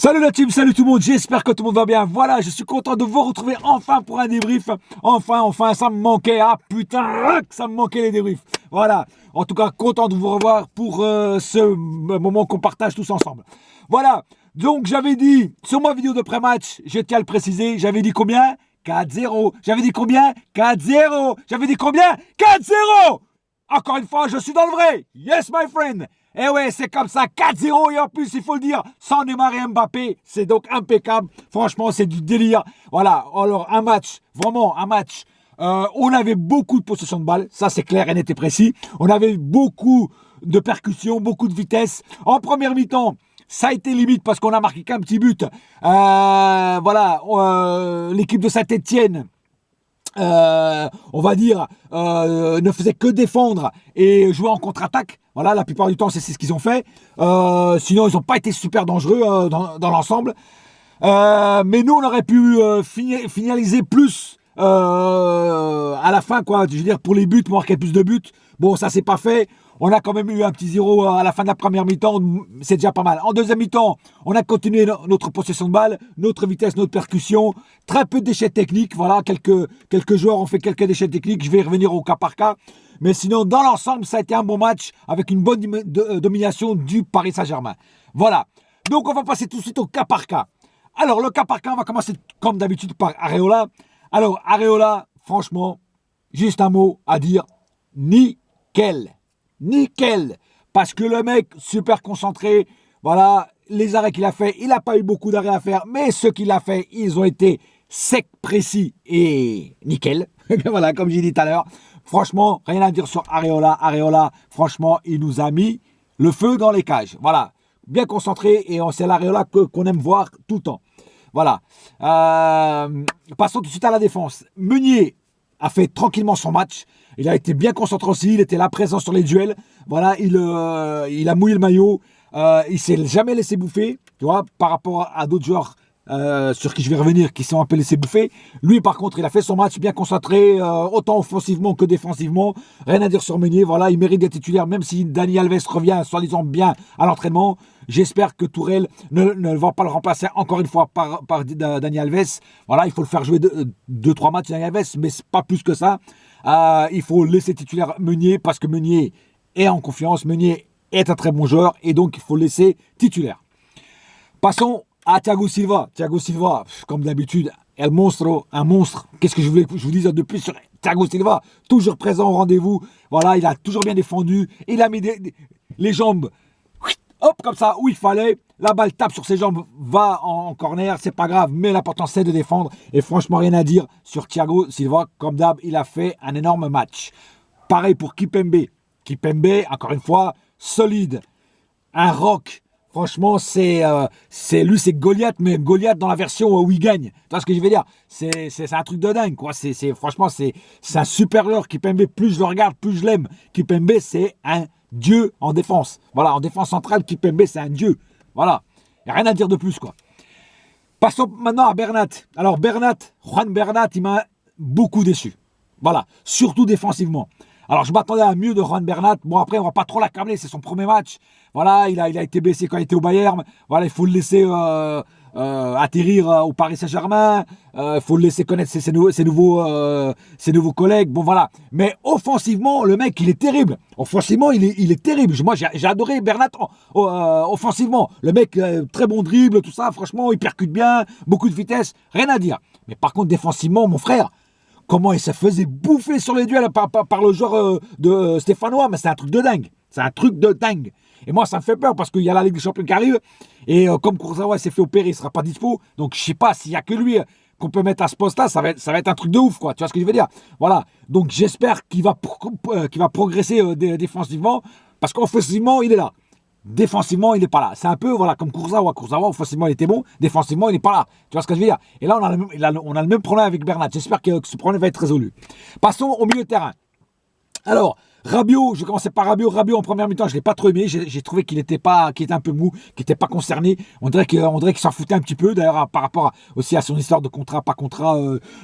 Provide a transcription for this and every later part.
Salut la team, salut tout le monde, j'espère que tout le monde va bien. Voilà, je suis content de vous retrouver enfin pour un débrief. Enfin, ça me manquait. Ah putain, que ça me manquait les débriefs. Voilà, en tout cas, content de vous revoir pour ce moment qu'on partage tous ensemble. Voilà, donc j'avais dit, sur ma vidéo de pré-match, je tiens à le préciser, j'avais dit combien 4-0. J'avais dit combien 4-0. J'avais dit combien 4-0. Encore une fois, je suis dans le vrai. Yes, my friend. Eh ouais, c'est comme ça, 4-0 et en plus, il faut le dire, sans Neymar et Mbappé, c'est donc impeccable. Franchement, c'est du délire. Voilà, alors un match, vraiment un match. On avait beaucoup de possession de balle, ça c'est clair et net et précis. On avait beaucoup de percussions, beaucoup de vitesse. En première mi-temps, ça a été limite parce qu'on a marqué qu'un petit but. L'équipe de Saint-Etienne, on va dire, ne faisait que défendre et jouer en contre-attaque. Voilà, la plupart du temps, c'est ce qu'ils ont fait. Sinon, ils n'ont pas été super dangereux dans l'ensemble. Mais nous, on aurait pu finaliser plus à la fin, quoi. Je veux dire, pour les buts, marquer plus de buts. Bon, ça, c'est pas fait. On a quand même eu un petit 0 à la fin de la première mi-temps, c'est déjà pas mal. En deuxième mi-temps, on a continué notre possession de balle, notre vitesse, notre percussion, très peu de déchets techniques. Voilà, quelques joueurs ont fait quelques déchets techniques, je vais y revenir au cas par cas. Mais sinon, dans l'ensemble, ça a été un bon match avec une bonne domination du Paris Saint-Germain. Voilà, donc on va passer tout de suite au cas par cas. Alors, le cas par cas, on va commencer comme d'habitude par Areola. Alors, Areola, franchement, juste un mot à dire, nickel. Nickel, parce que le mec, super concentré, voilà, les arrêts qu'il a fait, il n'a pas eu beaucoup d'arrêts à faire, mais ceux qu'il a fait, ils ont été secs, précis et nickel. Voilà, comme j'ai dit tout à l'heure. Franchement, rien à dire sur Areola. Areola, franchement, il nous a mis le feu dans les cages. Voilà, bien concentré et c'est l'Areola qu'on aime voir tout le temps. Voilà. Passons tout de suite à la défense. Meunier a fait tranquillement son match. Il a été bien concentré aussi, il était là présent sur les duels. Voilà, il a mouillé le maillot. Il s'est jamais laissé bouffer, tu vois, par rapport à d'autres joueurs sur qui je vais revenir, qui sont un peu laissés bouffer. Lui, par contre, il a fait son match bien concentré, autant offensivement que défensivement. Rien à dire sur Meunier. Voilà, il mérite d'être titulaire, même si Dani Alves revient, soi-disant bien à l'entraînement. J'espère que Tourelle ne va pas le remplacer encore une fois par Dani Alves. Voilà, il faut le faire jouer 2-3 matchs Dani Alves, mais c'est pas plus que ça. Il faut laisser titulaire Meunier parce que Meunier est en confiance. Meunier est un très bon joueur et donc il faut le laisser titulaire. Passons à Thiago Silva. Thiago Silva, comme d'habitude, un monstre. Qu'est-ce que je voulais que je vous dise de plus sur Thiago Silva? Toujours présent au rendez-vous. Voilà, il a toujours bien défendu. Il a mis les jambes, hop, comme ça, où il fallait. La balle tape sur ses jambes, va en corner, c'est pas grave, mais l'important c'est de défendre. Et franchement, rien à dire sur Thiago Silva. Comme d'hab, il a fait un énorme match. Pareil pour Kimpembe. Kimpembe, encore une fois, solide. Un rock. Franchement, c'est Goliath, mais Goliath dans la version où il gagne. Tu vois ce que je veux dire? C'est un truc de dingue, quoi. Franchement, c'est un supérieur. Kimpembe, plus je le regarde, plus je l'aime. Kimpembe, c'est un dieu en défense. Voilà, en défense centrale, Kimpembe, c'est un dieu. Voilà, il n'y a rien à dire de plus, quoi. Passons maintenant à Bernat. Alors, Juan Bernat, il m'a beaucoup déçu. Voilà, surtout défensivement. Alors, je m'attendais à mieux de Juan Bernat. Bon, après, on va pas trop l'accabler, c'est son premier match. Voilà, il a été blessé quand il était au Bayern. Voilà, il faut le laisser atterrir au Paris Saint-Germain. Il faut le laisser connaître ses nouveaux collègues. Bon, voilà. Mais offensivement, le mec, il est terrible. Offensivement, il est terrible. Moi, j'ai adoré Bernat offensivement. Le mec, très bon dribble, tout ça. Franchement, il percute bien, beaucoup de vitesse. Rien à dire. Mais par contre, défensivement, mon frère, comment il se faisait bouffer sur les duels par le joueur de stéphanois. Mais c'est un truc de dingue. C'est un truc de dingue. Et moi, ça me fait peur parce qu'il y a la Ligue des Champions qui arrive. Et comme Kurzawa s'est fait opérer, il ne sera pas dispo. Donc, je ne sais pas s'il n'y a que lui qu'on peut mettre à ce poste-là. Ça va être un truc de ouf, quoi. Tu vois ce que je veux dire? Voilà. Donc, j'espère qu'il va progresser défensivement. Parce qu'offensivement, il est là. Défensivement, il n'est pas là. C'est un peu, voilà, comme Kurzawa. Kurzawa, offensivement, il était bon. Défensivement, il n'est pas là. Tu vois ce que je veux dire? Et là, on a le même problème avec Bernat. J'espère que ce problème va être résolu. Passons au milieu de terrain. Alors, Rabiot, je vais commencer par Rabiot. Rabiot en première mi-temps, je ne l'ai pas trop aimé. J'ai trouvé qu'il était un peu mou, qu'il n'était pas concerné. On dirait qu'il s'en foutait un petit peu, d'ailleurs, par rapport aussi à son histoire de contrat, pas contrat,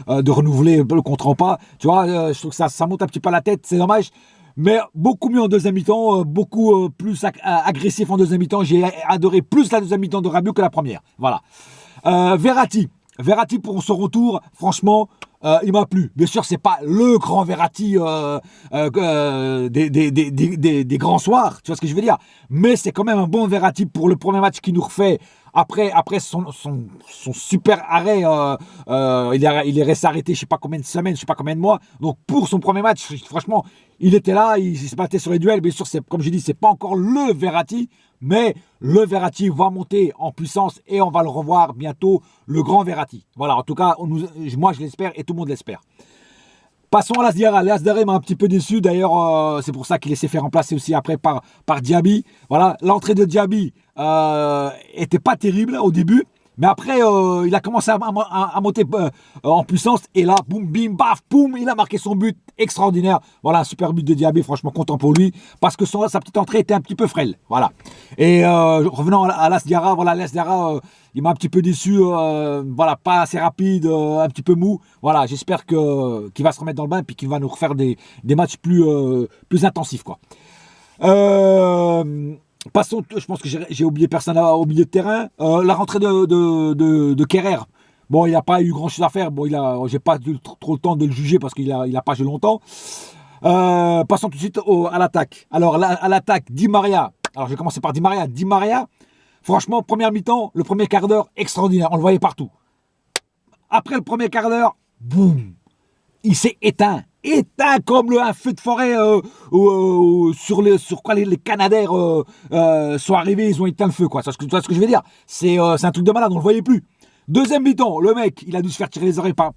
de renouveler le contrat ou pas. Tu vois, je trouve que ça monte un petit peu à la tête, c'est dommage. mais beaucoup mieux en deuxième mi-temps, beaucoup plus agressif en deuxième mi-temps. J'ai adoré plus la deuxième mi-temps de Rabiot que la première. Voilà. Verratti. Verratti pour son retour, franchement, il m'a plu. Bien sûr, c'est pas le grand Verratti des grands soirs, tu vois ce que je veux dire. Mais c'est quand même un bon Verratti pour le premier match qu'il nous refait après son super arrêt. Il est resté arrêté, je sais pas combien de semaines, je sais pas combien de mois. Donc pour son premier match, franchement, il était là, il se battait sur les duels. Bien sûr, comme je dis, c'est pas encore le Verratti, mais le Verratti va monter en puissance et on va le revoir bientôt, le grand Verratti. Voilà, en tout cas, moi je l'espère et tout le monde l'espère. Passons à Las Diarra. Las Diarra m'a un petit peu déçu. D'ailleurs, c'est pour ça qu'il s'est fait remplacer aussi après par Diaby. Voilà, l'entrée de Diaby était pas terrible au début. Mais après, il a commencé à monter en puissance. Et là, boum, bim, baf, boum, il a marqué son but extraordinaire. Voilà, un super but de Diaby, franchement content pour lui. Parce que sa petite entrée était un petit peu frêle. Voilà. Et revenant à Las Diarra, voilà, Las Diarra, il m'a un petit peu déçu. Voilà, pas assez rapide, un petit peu mou. Voilà, j'espère qu'il va se remettre dans le bain et puis qu'il va nous refaire des matchs plus intensifs, quoi. Passons, je pense que j'ai oublié personne au milieu de terrain. La rentrée de Kerrer. Bon, il n'a pas eu grand chose à faire. Bon, j'ai pas trop le temps de le juger parce qu'il a pas joué longtemps. Passons tout de suite à l'attaque. Alors, à l'attaque, Di Maria. Alors, je vais commencer par Di Maria. Di Maria, franchement, première mi-temps, le premier quart d'heure, extraordinaire. On le voyait partout. Après le premier quart d'heure, boum, il s'est éteint comme un feu de forêt sur quoi les Canadaires sont arrivés, ils ont éteint le feu, quoi. Tu vois ce que je veux dire? C'est un truc de malade, on le voyait plus. Deuxième mi-temps, le mec, il a dû se faire tirer les oreilles par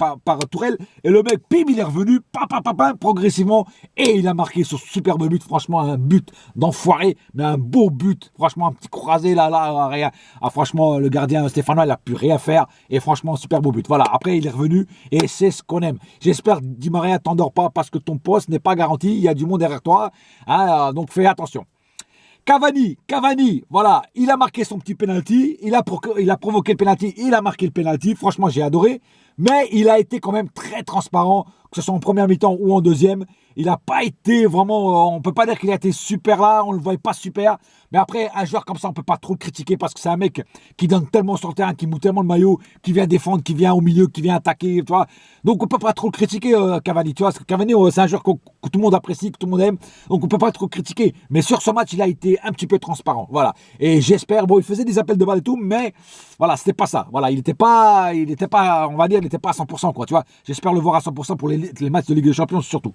Tourelle. Et le mec, pim, il est revenu, progressivement. Et il a marqué ce superbe but. Franchement, un but d'enfoiré. Mais un beau but. Franchement, un petit croisé là, rien. Ah, franchement, le gardien Stéphanois, il a pu rien faire. Et franchement, super beau but. Voilà, après, il est revenu. Et c'est ce qu'on aime. J'espère, Di Maria, t'endors pas parce que ton poste n'est pas garanti. Il y a du monde derrière toi. Hein, donc, fais attention. Cavani, voilà, il a marqué son petit penalty, il a provoqué le penalty, il a marqué le penalty, franchement j'ai adoré, mais il a été quand même très transparent, que ce soit en première mi-temps ou en deuxième, il n'a pas été vraiment, on peut pas dire qu'il a été super là, on le voyait pas super, mais après un joueur comme ça on peut pas trop le critiquer parce que c'est un mec qui donne tellement sur le terrain, qui mouille tellement le maillot, qui vient défendre, qui vient au milieu, qui vient attaquer, tu vois, donc on peut pas trop le critiquer Cavani, tu vois, parce que Cavani c'est un joueur que tout le monde apprécie, que tout le monde aime, donc on peut pas trop le critiquer, mais sur ce match il a été un petit peu transparent, voilà, et j'espère, bon il faisait des appels de balle et tout, mais voilà, c'était pas ça, voilà, il était pas, on va dire, il était pas à 100%, quoi, tu vois, j'espère le voir à 100% pour les matchs de Ligue des Champions surtout.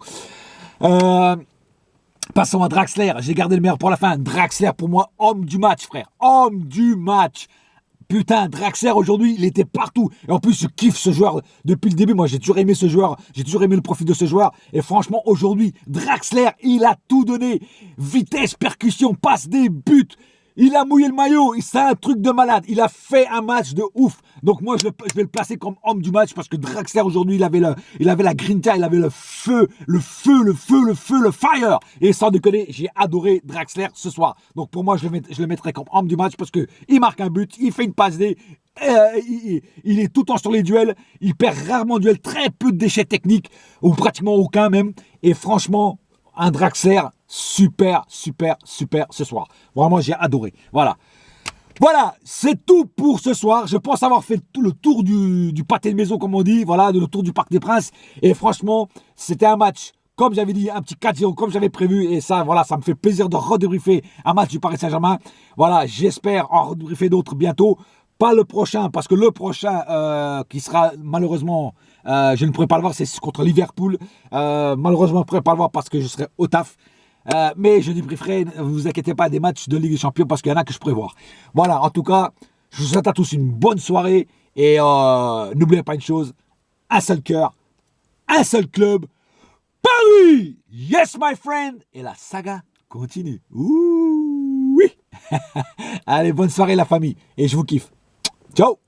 Passons à Draxler, j'ai gardé le meilleur pour la fin. Draxler pour moi, homme du match, frère, homme du match. Putain, Draxler aujourd'hui, il était partout. Et en plus, je kiffe ce joueur depuis le début. Moi, j'ai toujours aimé ce joueur. J'ai toujours aimé le profil de ce joueur. Et franchement, aujourd'hui, Draxler, il a tout donné. Vitesse, percussion, passe des buts. Il a mouillé le maillot, c'est un truc de malade. Il a fait un match de ouf. Donc moi, je vais le placer comme homme du match parce que Draxler aujourd'hui, il avait la grinta, il avait le feu, le fire. Et sans déconner, j'ai adoré Draxler ce soir. Donc pour moi, je le mettrai comme homme du match parce que il marque un but, il fait une passe D. Il est tout le temps sur les duels. Il perd rarement de duels, très peu de déchets techniques ou pratiquement aucun même. Et franchement, un Draxler super ce soir. Vraiment, j'ai adoré. Voilà, c'est tout pour ce soir. Je pense avoir fait tout le tour du pâté de maison, comme on dit. Voilà, le tour du Parc des Princes. Et franchement, c'était un match, comme j'avais dit, un petit 4-0, comme j'avais prévu. Et ça, voilà, ça me fait plaisir de redébriefer un match du Paris Saint-Germain. Voilà, j'espère en redébriefer d'autres bientôt. Pas le prochain, parce que le prochain qui sera malheureusement, je ne pourrai pas le voir, c'est contre Liverpool. Malheureusement, je ne pourrai pas le voir parce que je serai au taf. Mais je débrieferai, ne vous inquiétez pas, des matchs de Ligue des Champions parce qu'il y en a que je pourrai voir. Voilà, en tout cas, je vous souhaite à tous une bonne soirée et n'oubliez pas une chose, un seul cœur, un seul club, Paris! Yes, my friend! Et la saga continue. Ouh, oui! Allez, bonne soirée la famille et je vous kiffe. Ciao!